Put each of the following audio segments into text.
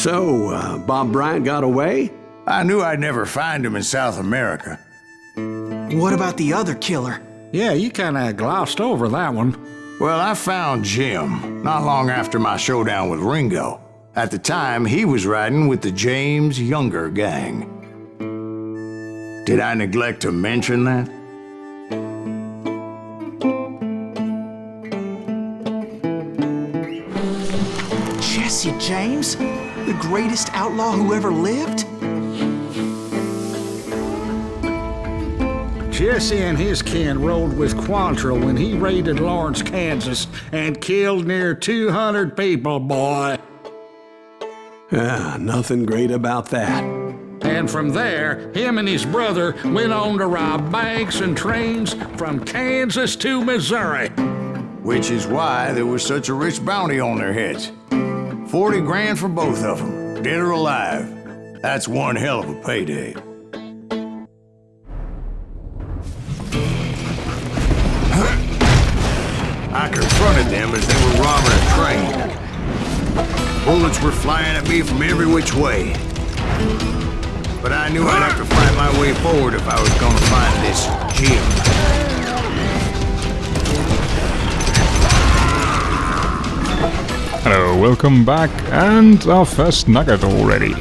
So, Bob Bryant got away? I knew I'd never find him in South America. What about the other killer? Yeah, you kinda glossed over that one. Well, I found Jim not long after my showdown with Ringo. At the time, he was riding with the James Younger gang. Did I neglect to mention that? Jesse James? The greatest outlaw who ever lived? Jesse and his kin rode with Quantrill when he raided Lawrence, Kansas, and killed near 200 people, boy. Nothing great about that. And from there, him and his brother went on to rob banks and trains from Kansas to Missouri. Which is why there was such a rich bounty on their heads. 40 grand for both of them, dead or alive. That's one hell of a payday. I confronted them as they were robbing a train. Bullets were flying at me from every which way. But I knew I'd have to fight my way forward if I was gonna find this Jim. Hello, welcome back, and our first nugget already.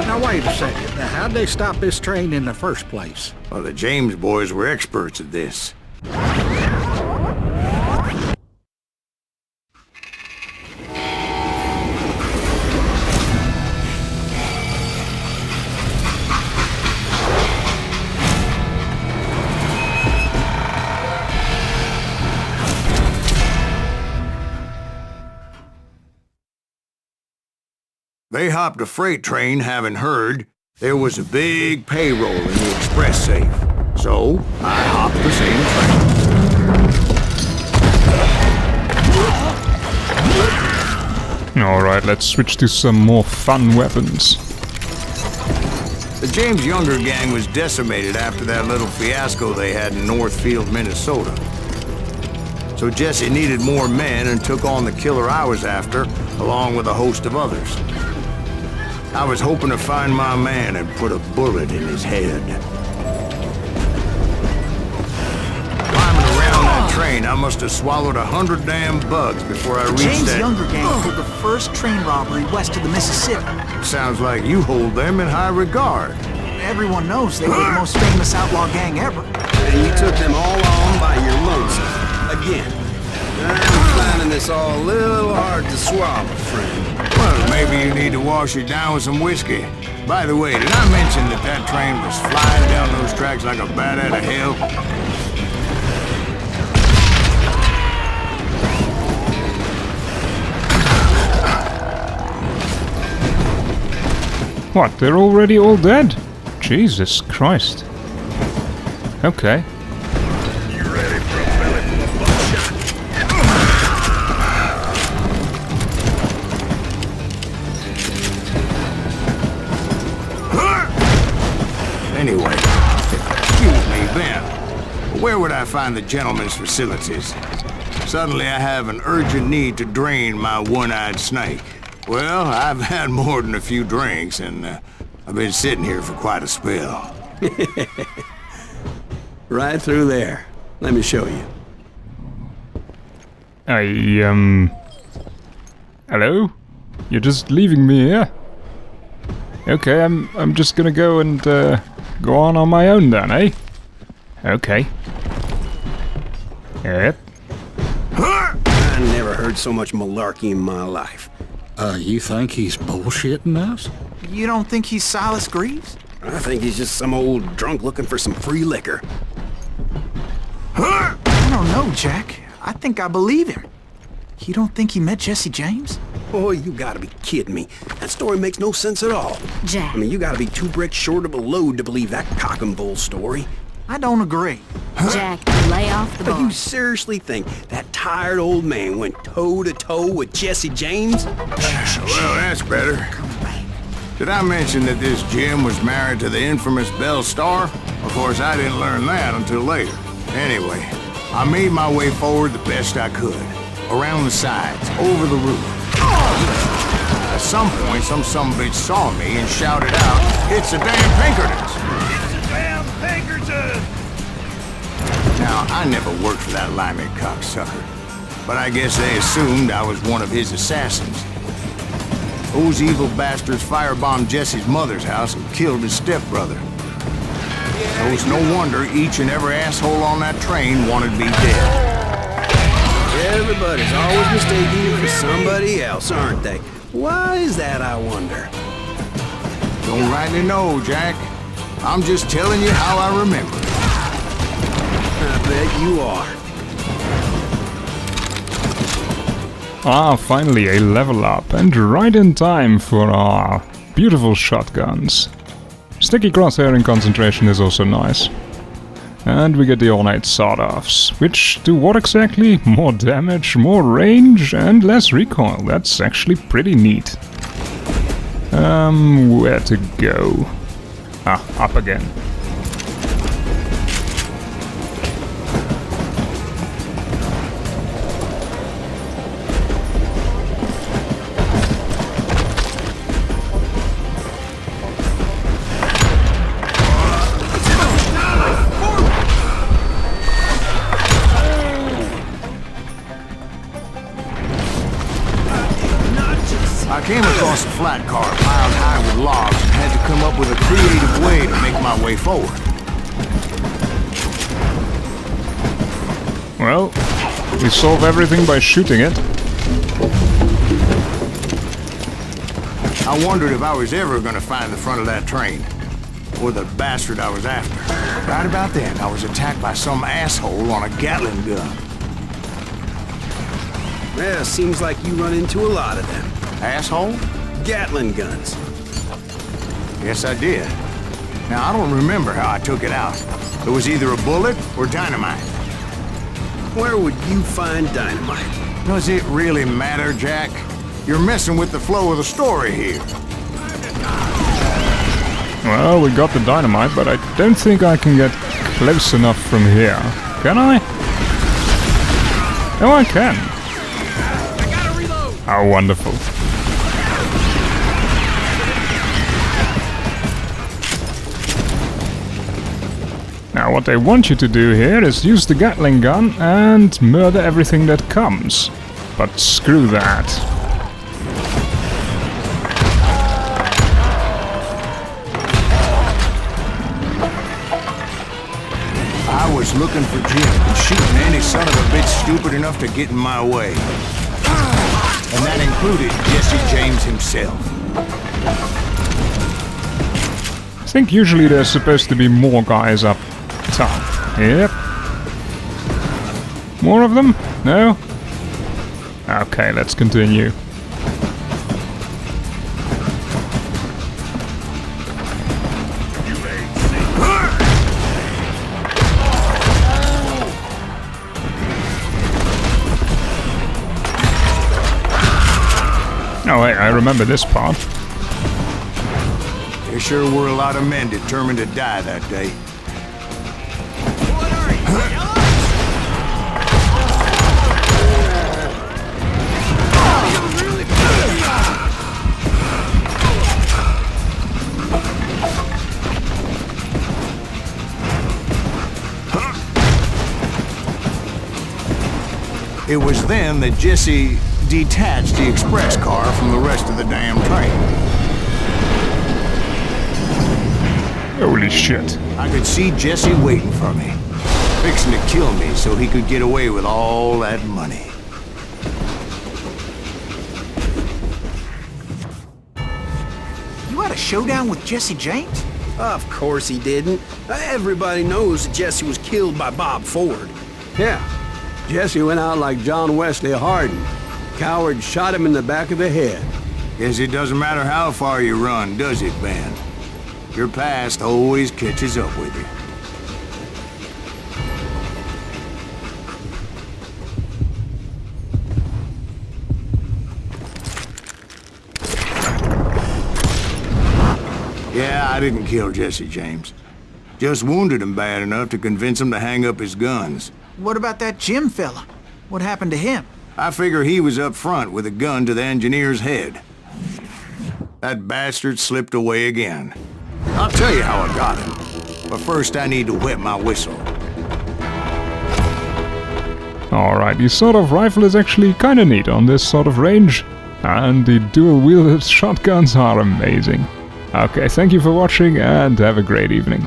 Now wait a second. Now, how'd they stop this train in the first place? Well, the James boys were experts at this. They hopped a freight train having heard there was a big payroll in the express safe. So, I hopped the same train. Alright, let's switch to some more fun weapons. The James Younger gang was decimated after that little fiasco they had in Northfield, Minnesota. So Jesse needed more men and took on the killer I was after, along with a host of others. I was hoping to find my man and put a bullet in his head. Climbing around that train, I must have swallowed 100 damn bugs before I reached James that... Younger gang pulled the first train robbery west of the Mississippi. Sounds like you hold them in high regard. Everyone knows they were the most famous outlaw gang ever. And you took them all on by your lonesome. Again. I'm finding this all a little hard to swallow, friend. Well, maybe you need to wash it down with some whiskey. By the way, did I mention that that train was flying down those tracks like a bat out of hell? What, they're already all dead? Jesus Christ. Okay. You ready for a belly full of buckshot? Anyway, excuse me, Ben. Where would I find the gentleman's facilities? Suddenly I have an urgent need to drain my one-eyed snake. Well, I've had more than a few drinks, and I've been sitting here for quite a spell. Right through there. Let me show you. Hello? You're just leaving me here? Okay, I'm just gonna go and, go on my own then, eh? Okay. Yep. I never heard so much malarkey in my life. You think he's bullshitting us? You don't think he's Silas Greaves? I think he's just some old drunk looking for some free liquor. I don't know, Jack. I think I believe him. You don't think he met Jesse James? Oh, you gotta be kidding me. That story makes no sense at all. Jack. I mean, you gotta be 2 bricks short of a load to believe that cock and bull story. I don't agree. Jack, lay off the But bar. you seriously think that tired old man went toe-to-toe with Jesse James? Well, that's better. Did I mention that this Jim was married to the infamous Belle Starr? Of course, I didn't learn that until later. Anyway, I made my way forward the best I could. Around the sides, over the roof. At some point, some sumbitch saw me and shouted out, "It's the damn Pinkertons!" It's the damn Pinkertons! Now, I never worked for that limey cocksucker, but I guess they assumed I was one of his assassins. Those evil bastards firebombed Jesse's mother's house and killed his stepbrother. So it's no wonder each and every asshole on that train wanted me dead. Everybody's always mistaking you for somebody else, aren't they? Why is that, I wonder? Don't rightly know, Jack. I'm just telling you how I remember it. I bet you are. Ah, finally a level up, and right in time for our beautiful shotguns. Sticky crosshair and concentration is also nice. And we get the ornate sawed-offs, which do what exactly? More damage, more range, and less recoil. That's actually pretty neat. Where to go? Ah, up again. I came across a flat car piled high with logs and had to come up with a creative way to make my way forward. Well, we solve everything by shooting it. I wondered if I was ever going to find the front of that train, or the bastard I was after. Right about then, I was attacked by some asshole on a Gatling gun. Well, seems like you run into a lot of them. Asshole? Gatling guns. Yes, I did. Now, I don't remember how I took it out. It was either a bullet or dynamite. Where would you find dynamite? Does it really matter, Jack? You're messing with the flow of the story here. Well, we got the dynamite, but I don't think I can get close enough from here. Can I? Oh, I can. How wonderful. Now what they want you to do here is use the Gatling gun and murder everything that comes. But screw that. I was looking for Jim and shooting any son of a bitch stupid enough to get in my way. And that included Jesse James himself. I think usually there's supposed to be more guys up top. Yep. More of them? No? Okay, let's continue. Oh, hey, I remember this part. There sure were a lot of men determined to die that day. It was then that Jesse detached the express car from the rest of the damn train. Holy shit. I could see Jesse waiting for me, fixing to kill me so he could get away with all that money. You had a showdown with Jesse James? Of course he didn't. Everybody knows that Jesse was killed by Bob Ford. Yeah. Jesse went out like John Wesley Hardin. Coward shot him in the back of the head. Guess it doesn't matter how far you run, does it, Ben? Your past always catches up with you. I didn't kill Jesse James. Just wounded him bad enough to convince him to hang up his guns. What about that Jim fella? What happened to him? I figure he was up front with a gun to the engineer's head. That bastard slipped away again. I'll tell you how I got him. But first I need to wet my whistle. Alright, the sawed-off rifle is actually kinda neat on this sort of range. And the dual-wielded shotguns are amazing. Okay, thank you for watching and have a great evening.